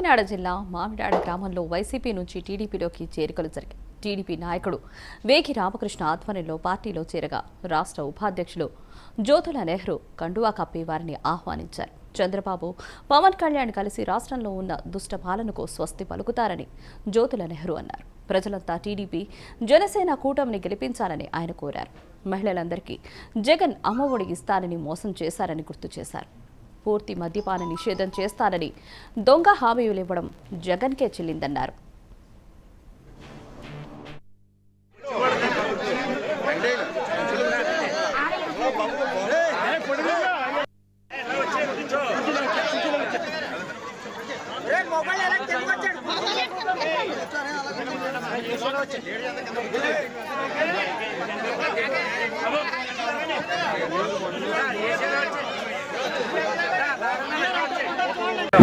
కాకినాడ జిల్లా మామిడాడ గ్రామంలో వైసీపీ నుంచి టీడీపీలోకి చేరికలు జరిగాయి. టీడీపీ నాయకుడు వేగి రామకృష్ణ ఆధ్వర్యంలో పార్టీలో చేరగా రాష్ట్ర ఉపాధ్యక్షులు జ్యోతుల నెహ్రూ కండువా కప్పి వారిని ఆహ్వానించారు. చంద్రబాబు, పవన్ కళ్యాణ్ కలిసి రాష్ట్రంలో ఉన్న దుష్ట పాలనకు స్వస్తి పలుకుతారని జ్యోతుల నెహ్రూ అన్నారు. ప్రజలంతా టీడీపీ, జనసేన కూటమిని గెలిపించాలని ఆయన కోరారు. మహిళలందరికీ జగన్ అమ్మఒడి ఇస్తానని మోసం చేశారని గుర్తు చేశారు. పూర్తి మద్యపాన నిషేధం చేస్తానని దొంగ హామీలు ఇవ్వడం జగన్కే చెల్లిందన్నారు.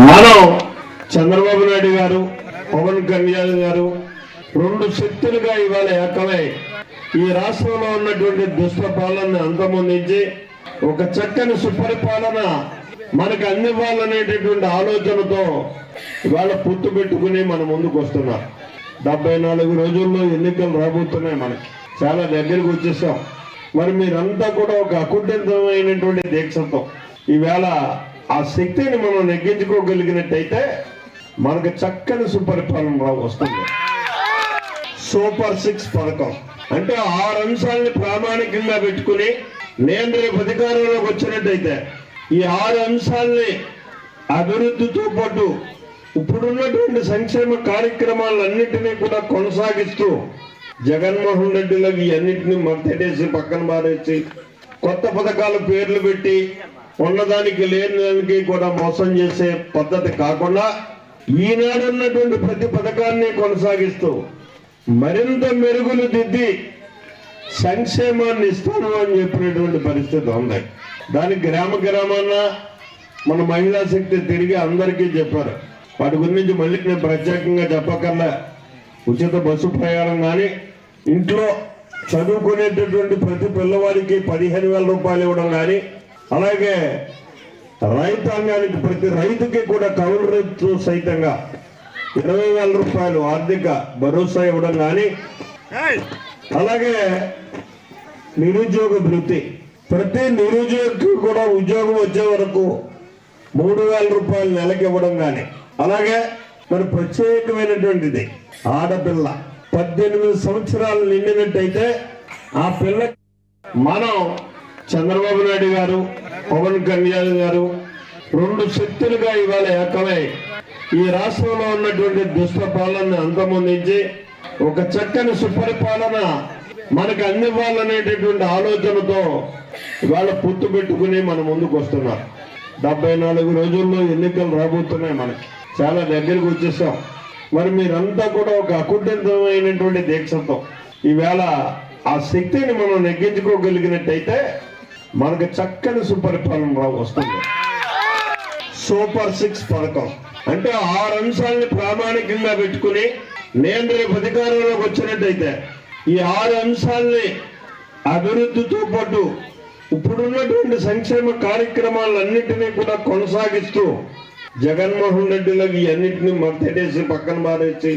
మనం చంద్రబాబు నాయుడు గారు, పవన్ కళ్యాణ్ గారు రెండు శక్తులుగా ఇవాళ ఏకమై ఈ రాష్ట్రంలో ఉన్నటువంటి దుష్ట పాలనను అంతమొందించి ఒక చక్కని సుపరిపాలన మనకు అందివ్వాలనేటటువంటి ఆలోచనతో ఇవాళ పొత్తు పెట్టుకుని మన ముందుకు వస్తున్నారు. 74 రోజుల్లో ఎన్నికలు రాబోతున్నాయి. మనకి చాలా దగ్గరికి వచ్చేసాం. మరి మీరంతా కూడా ఒక అకుంఠితమైనటువంటి దీక్షతో ఈవేళ ఆ శక్తిని మనం నెగ్గించుకోగలిగినట్టయితే మనకు చక్కని సుపరిపాలన వస్తుంది. సూపర్ 6 పథకం అంటే 6 అంశాలని ప్రామాణికంగా పెట్టుకుని నేను రేపు అధికారంలోకి వచ్చినట్టయితే ఈ 6 అంశాలని అభివృద్ధితో పాటు ఇప్పుడున్నటువంటి సంక్షేమ కార్యక్రమాలన్నింటినీ కూడా కొనసాగిస్తూ జగన్మోహన్ రెడ్డిలోకి అన్నింటినీ మద్దతేసి పక్కన మారేసి కొత్త పథకాల పేర్లు పెట్టి ఉన్నదానికి లేని దానికి కూడా మోసం చేసే పద్ధతి కాకుండా ఈనాడు ఉన్నటువంటి ప్రతి పథకాన్ని కొనసాగిస్తూ మరింత మెరుగులు దిద్ది సంక్షేమాన్ని ఇస్తాను అని చెప్పినటువంటి పరిస్థితి ఉంది. దానికి గ్రామాన్న మన మహిళా శక్తి తిరిగి అందరికీ చెప్పారు. వాటి గురించి మళ్ళీ నేను ప్రత్యేకంగా చెప్పకల్లా ఉచిత బస్సు ప్రయాణం కానీ ఇంట్లో చదువుకునేటటువంటి ప్రతి పిల్లవాడికి 15,000 రూపాయలు ఇవ్వడం కానీ అలాగే రైతాంగానికి ప్రతి రైతుకి కూడా కౌలు రైతు సైతంగా 20,000 రూపాయలు ఆర్థిక భరోసా ఇవ్వడం కానీ అలాగే నిరుద్యోగ భృతి ప్రతి నిరుద్యోగికి కూడా ఉద్యోగం వచ్చే వరకు 3,000 రూపాయలు నెలకి ఇవ్వడం కానీ అలాగే మరి ప్రత్యేకమైనటువంటిది ఆడపిల్ల 18 సంవత్సరాలు నిండినట్టయితే ఆ పిల్ల మనం చంద్రబాబు నాయుడు గారు, పవన్ కళ్యాణ్ గారు రెండు శక్తులుగా ఇవాళ ఏకమై ఈ రాష్ట్రంలో ఉన్నటువంటి దుష్ట పాలనను అంతమొందించి ఒక చక్కని సుపరిపాలన మనకు అందివ్వాలనేటటువంటి ఆలోచనతో ఇవాళ పొత్తు పెట్టుకుని మన ముందుకు వస్తున్నారు. 74 రోజుల్లో ఎన్నికలు రాబోతున్నాయి. మనకి చాలా దగ్గరికి వచ్చేసాం. మరి మీరంతా కూడా ఒక అకుంఠితమైనటువంటి దీక్షతో ఈవేళ ఆ శక్తిని మనం నెగ్గించుకోగలిగినట్టయితే మనకు చక్కని సుపరిపాలన వస్తుంది. సూపర్ 6 పథకం అంటే 6 అంశాలని ప్రామాణికంగా పెట్టుకుని నేను రేపు అధికారంలోకి వచ్చినట్టయితే ఈ 6 అంశాలని అభివృద్ధితో పాటు ఇప్పుడున్నటువంటి సంక్షేమ కార్యక్రమాలన్నింటినీ కూడా కొనసాగిస్తూ జగన్మోహన్ రెడ్డిలోకి అన్నింటినీ మద్దతేసి పక్కన మారేసి